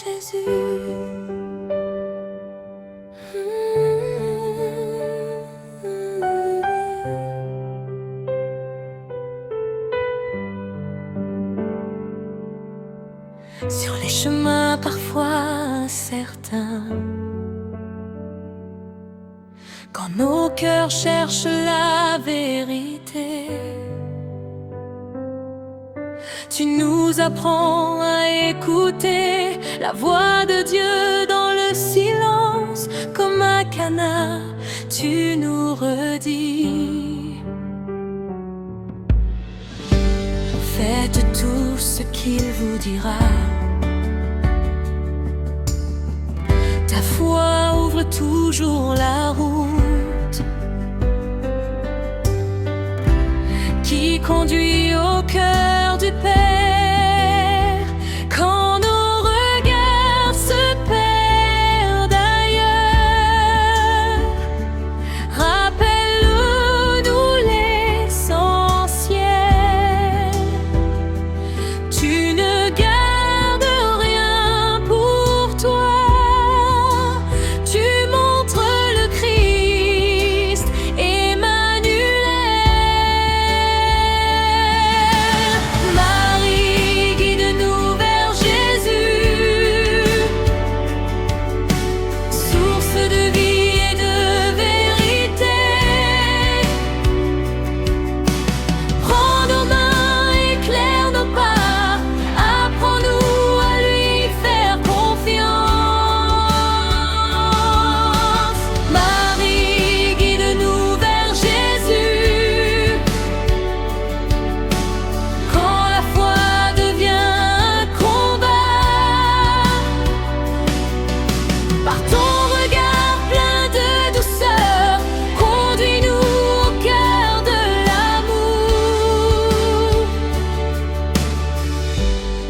Jésus. Sur les chemins parfois incertains, quand nos cœurs cherchent la vérité, tu nous apprends à écouter la voix de Dieu dans le silence. Comme à Cana, tu nous redis: faites tout ce qu'il vous dira. Ta foi ouvre toujours la route qui conduit au cœur du Père. Quand nos regards se perdent ailleurs, rappelle-nous l'essentiel. Tu ne gardes rien pour toi, tu montres le Christ, Emmanuel. Marie, guide-nous vers Jésus, source de vie et de vérité. Prends nos mains, éclaire nos pas, apprends-nous à lui faire confiance. Marie, guide-nous vers Jésus, quand la foi devient un combat. Par ton regard plein de douceur, conduis-nous au cœur de l'amour.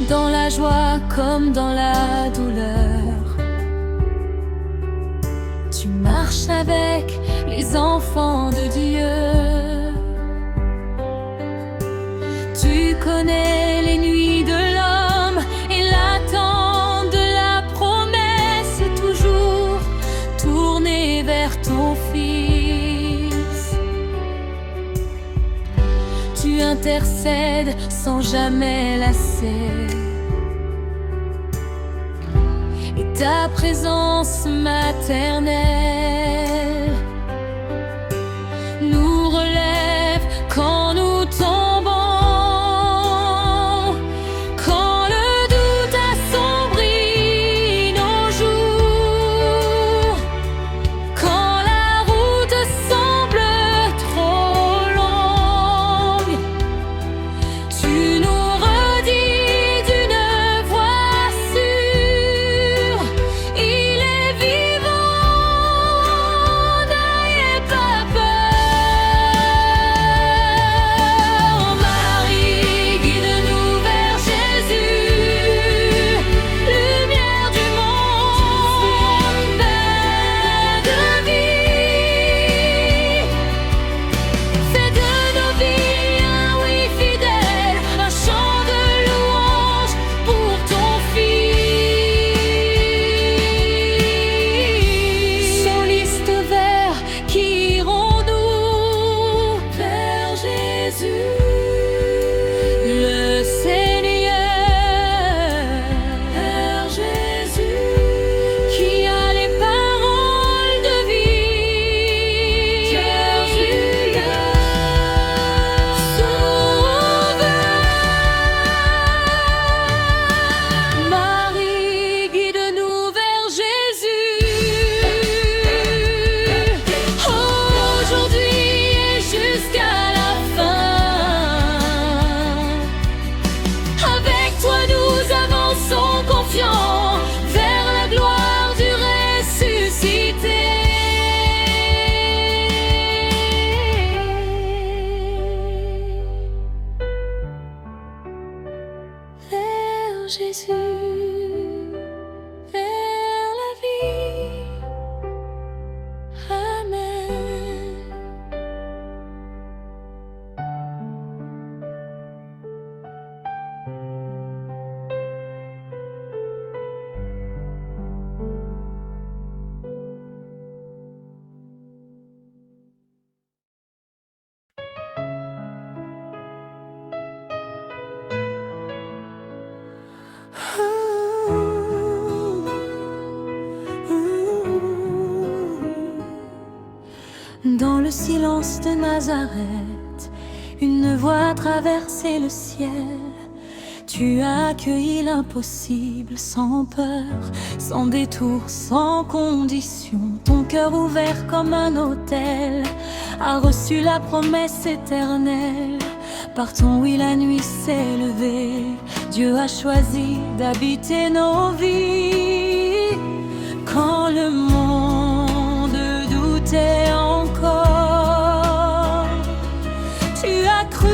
Dans la joie comme dans la douleur, tu marches avec les enfants de Dieu. Tu connais les nuits de l'homme et l'attente de la promesse, toujours tournée vers ton Fils. Tu intercèdes sans jamais lasser, et ta présence maternelle nous relève quand nous tombons. Quand le doute assombrit nos jours, quand la route semble trop longue, tu nous redis d'une voix sûre: il est vivant, silence de Nazareth, une voix a traversé le ciel. Tu as accueilli l'impossible sans peur, sans détour, sans condition. Ton cœur ouvert comme un autel a reçu la promesse éternelle. Par ton oui la nuit s'est levée, Dieu a choisi d'habiter nos vies. Quand le monde doutait encore, tu as cru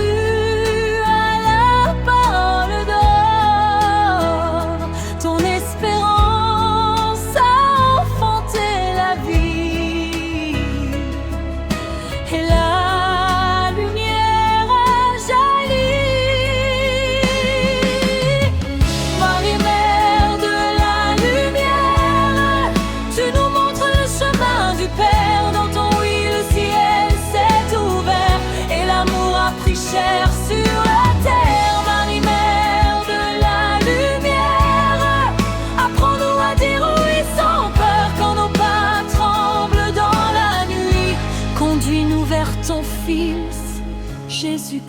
à la parole d'or. Ton espérance a enfanté la vie, et la lumière a jailli. Marie, mère de la lumière, tu nous montres le chemin du Père. Dans ton oui, le ciel s'est ouvert, et l'amour a pris chair sur la terre. Marie, mère de la lumière, apprends-nous à dire oui sans peur quand nos pas tremblent dans la nuit. Conduis-nous vers ton Fils, Jésus-Christ.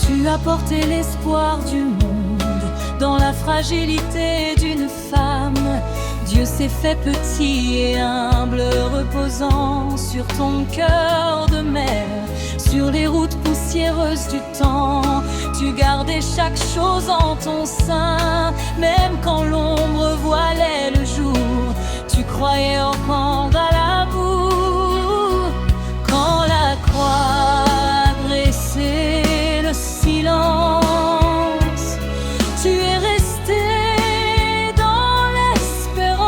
Tu as porté l'espoir du monde dans la fragilité d'une femme. Dieu s'est fait petit et humble, reposant sur ton cœur de mère. Sur les routes poussiéreuses du temps, tu gardais chaque chose en ton sein. Même quand l'ombre voilait le jour, tu croyais encore à l'amour. Quand la croix dressait le silence, tu es resté dans l'espérance.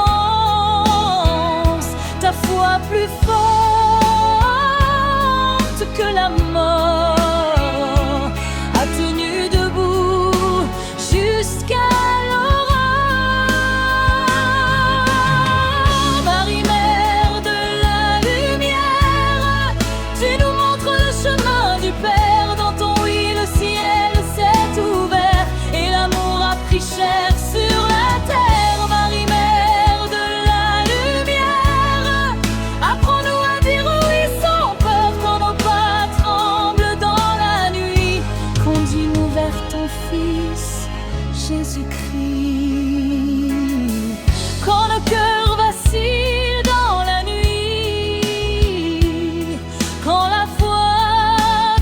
Ta foi plus forte que la mort a tenu debout jusqu'à l'aurore. Marie, mère de la lumière, tu nous montres le chemin du Père. Dans ton oui, le ciel s'est ouvert, et l'amour a pris chair sur la terre. Marie, mère de la lumière, apprends-nous à dire oui sans peur quand nos pas tremblent dans la nuit. Conduis-nous vers ton Fils, Jésus-Christ. Quand le cœur vacille dans la nuit, quand la foi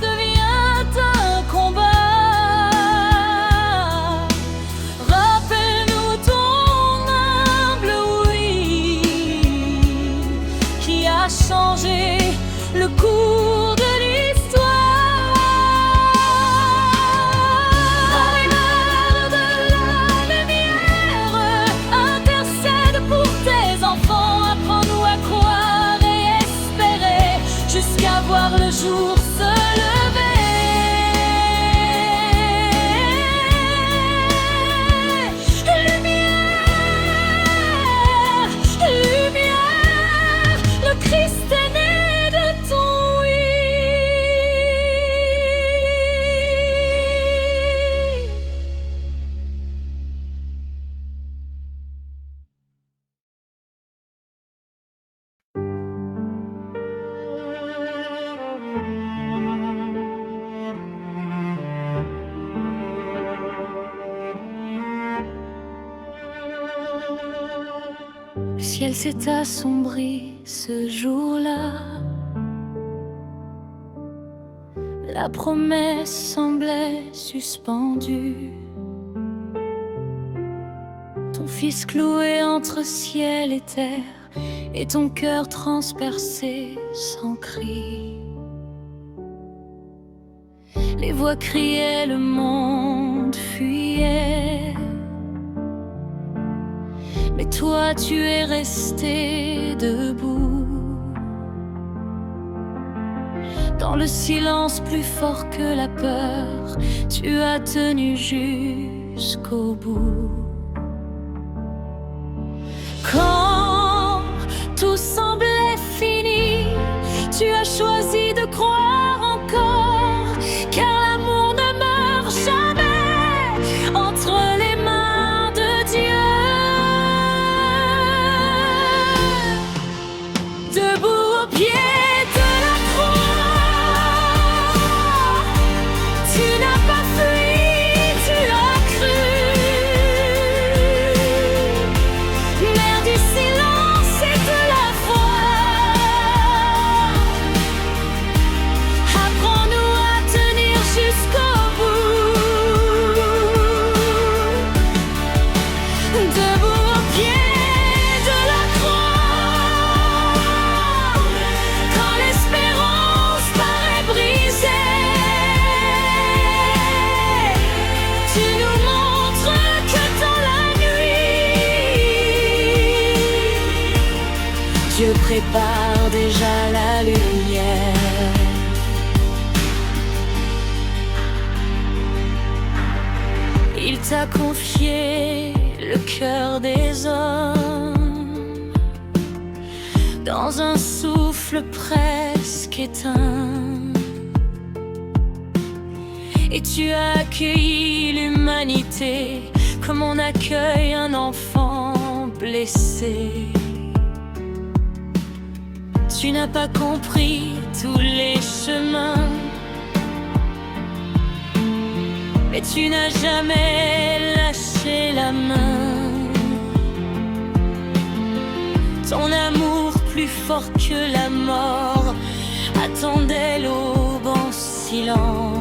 devient un combat, rappelle-nous ton humble oui qui a changé le cours de l'histoire. Marie, mère de la lumière, intercède pour tes enfants. Apprends-nous à croire et espérer jusqu'à voir le jour se lever. Lumière, lumière, le Christ est né de ton oui. Le ciel s'est assombri ce jour-là. La promesse semblait suspendue. Ton Fils cloué entre ciel et terre, et ton cœur transpercé sans cri. Les voix criaient, le monde fuyait. Mais toi, tu es resté debout. Dans le silence plus fort que la peur, tu as tenu jusqu'au bout. Quand tout semblait fini, tu as choisi de croire encore, car l'amour ne meurt jamais entre les mains de Dieu. prépare déjà la lumière. Il t'a confié le cœur des hommes dans un souffle presque éteint, et tu as accueilli l'humanité comme on accueille un enfant blessé. Tu n'as pas compris tous les chemins, mais tu n'as jamais lâché la main. Ton amour plus fort que la mort attendait l'aube en silence.